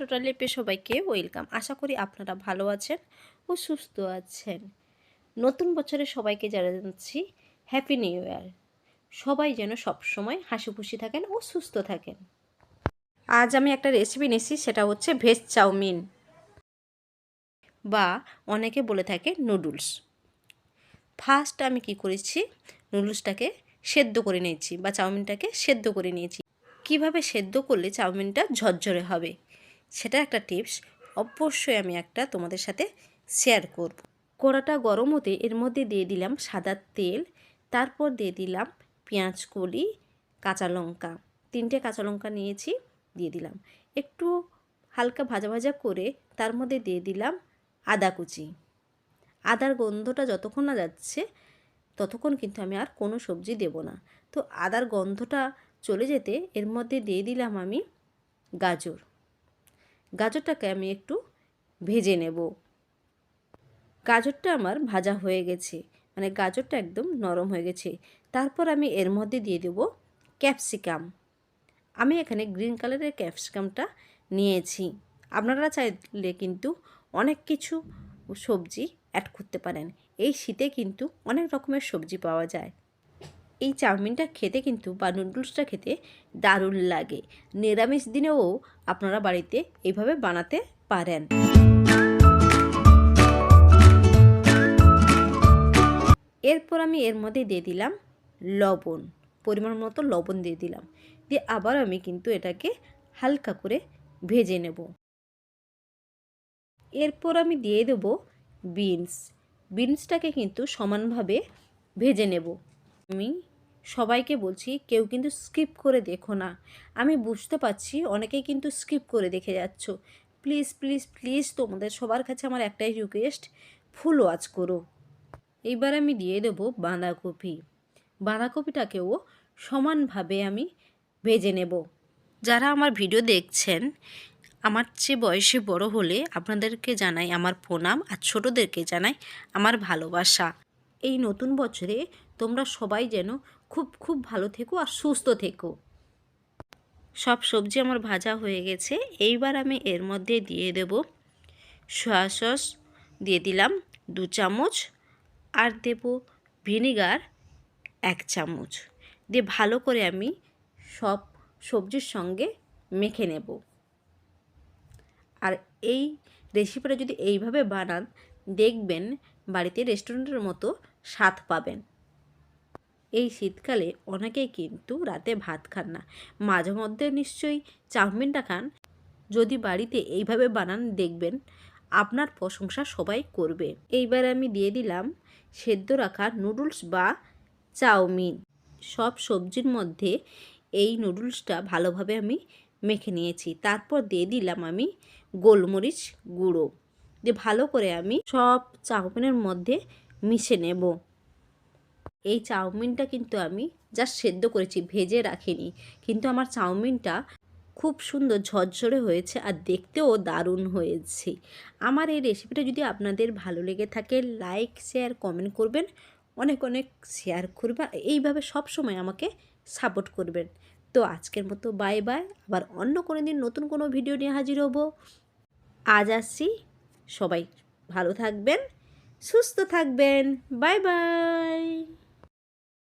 Total লাইফে সবাইকে welcome. আশা করি আপনারা ভালো আছেন ও সুস্থ আছেন। নতুন বছরে সবাইকে জানাচ্ছি হ্যাপি নিউ ইয়ার। সবাই যেন সবসময় হাসি খুশি থাকেন ও সুস্থ থাকেন। আজ আমি একটা রেসিপি নিয়েছি, সেটা হচ্ছে ভেজ চাউমিন বা অনেকে বলে থাকে নুডলস। ফার্স্ট আমি কি করেছি, নুডলসটাকে সেদ্ধ করে নিয়েছি বা চাউমিনটাকে সেদ্ধ করে নিয়েছি। কিভাবে সেদ্ধ করলে চাউমিনটা ঝরঝরে হবে সেটা একটা টিপস অবশ্যই আমি তোমাদের সাথে শেয়ার করব। কড়াটা গরম হতে এর মধ্যে দিয়ে দিলাম সাদা তেল, তারপর দিয়ে দিলাম পেঁয়াজ কলি, কাঁচা লঙ্কা, 3টে কাঁচা লঙ্কা নিয়েছি, দিয়ে দিলাম। একটু হালকা ভাজা ভাজা করে তার মধ্যে দিয়ে দিলাম আদা কুচি। আদার গন্ধটা যতক্ষণ না যাচ্ছে ততক্ষণ কিন্তু আমি আর কোনো সবজি দেব না। তো আদার গন্ধটা চলে যেতে এর মধ্যে দিয়ে দিলাম আমি গাজরটাকে আমি একটু ভেজে নেব। গাজরটা আমার ভাজা হয়ে গেছে, মানে গাজরটা একদম নরম হয়ে গেছে। তারপর আমি এর মধ্যে দিয়ে দেব ক্যাপসিকাম। আমি এখানে গ্রিন কালারের ক্যাপসিকামটা নিয়েছি। আপনারা চাইলে কিন্তু অনেক কিছু সবজি অ্যাড করতে পারেন। এই শীতে কিন্তু অনেক রকমের সবজি পাওয়া যায়। এই চাউমিনটা খেতে কিন্তু বা নুডলসটা খেতে দারুণ লাগে। নিরামিষ দিনেও আপনারা বাড়িতে এইভাবে বানাতে পারেন। এরপর আমি এর মধ্যে দিয়ে দিলাম লবণ, পরিমাণ মতো লবণ দিয়ে দিলাম। দিয়ে আবার আমি কিন্তু এটাকে হালকা করে ভেজে নেব। এরপর আমি দিয়ে দেব বিনসটাকে কিন্তু সমানভাবে ভেজে নেব। আমি সবাইকে বলছি কেউ কিন্তু স্কিপ করে দেখো না। আমি বুঝতে পারছি অনেকেই কিন্তু স্কিপ করে দেখে যাচ্ছ। প্লিজ প্লিজ প্লিজ তোমাদের সবার কাছে আমার একটাই রিকোয়েস্ট, ফুল ওয়াচ করো। এইবার আমি দিয়ে দেবো বাঁধাকপিটাকেও সমানভাবে আমি ভেজে নেব। যারা আমার ভিডিও দেখছেন আমার চেয়ে বয়সে বড় হলে আপনাদেরকে জানাই আমার প্রণাম, আর ছোটোদেরকে জানাই আমার ভালোবাসা। এই নতুন বছরে তোমরা সবাই যেন খুব খুব ভালো থেকো আর সুস্থ থেকো। সব সবজি আমার ভাজা হয়ে গেছে। এইবার আমি এর মধ্যে দিয়ে দেব সয়া সস, দিয়ে দিলাম 2 চামচ, আর দেব ভিনিগার 1 চামচ। দিয়ে ভালো করে আমি সব সবজির সঙ্গে মেখে নেব। আর এই রেসিপিটা যদি এইভাবে বানান দেখবেন বাড়িতে রেস্টুরেন্টের মতো স্বাদ পাবেন। এই শীতকালে অনেকেই কিন্তু রাতে ভাত খান না, মাঝে মধ্যে নিশ্চয়ই চাউমিনটা খান। যদি বাড়িতে এইভাবে বানান দেখবেন আপনার প্রশংসা সবাই করবে। এইবার আমি দিয়ে দিলাম সেদ্ধ রাখা নুডলস বা চাউমিন। সব সবজির মধ্যে এই নুডলসটা ভালোভাবে আমি মেখে নিয়েছি। তারপর দিয়ে দিলাম আমি গোলমরিচ গুঁড়ো, দিয়ে ভালো করে আমি সব চাউমিনের মধ্যে মিশে নেব। এই চাউমিনটা কিন্তু আমি জাস্ট সেদ্ধ করেছি, ভেজে রাখিনি, কিন্তু আমার চাউমিনটা খুব সুন্দর ঝরঝরে হয়েছে আর দেখতেও দারুণ হয়েছে। আমার এই রেসিপিটা যদি আপনাদের ভালো লেগে থাকে লাইক শেয়ার কমেন্ট করবেন, অনেক অনেক শেয়ার করবেন, এইভাবে সব সময় আমাকে সাপোর্ট করবেন। তো আজকের মতো বাই বাই, আবার অন্য কোনো দিন নতুন কোনো ভিডিও নিয়ে হাজির হব। আজ আসছি, সবাই ভালো থাকবেন, সুস্থ থাকবেন, বাই বাই।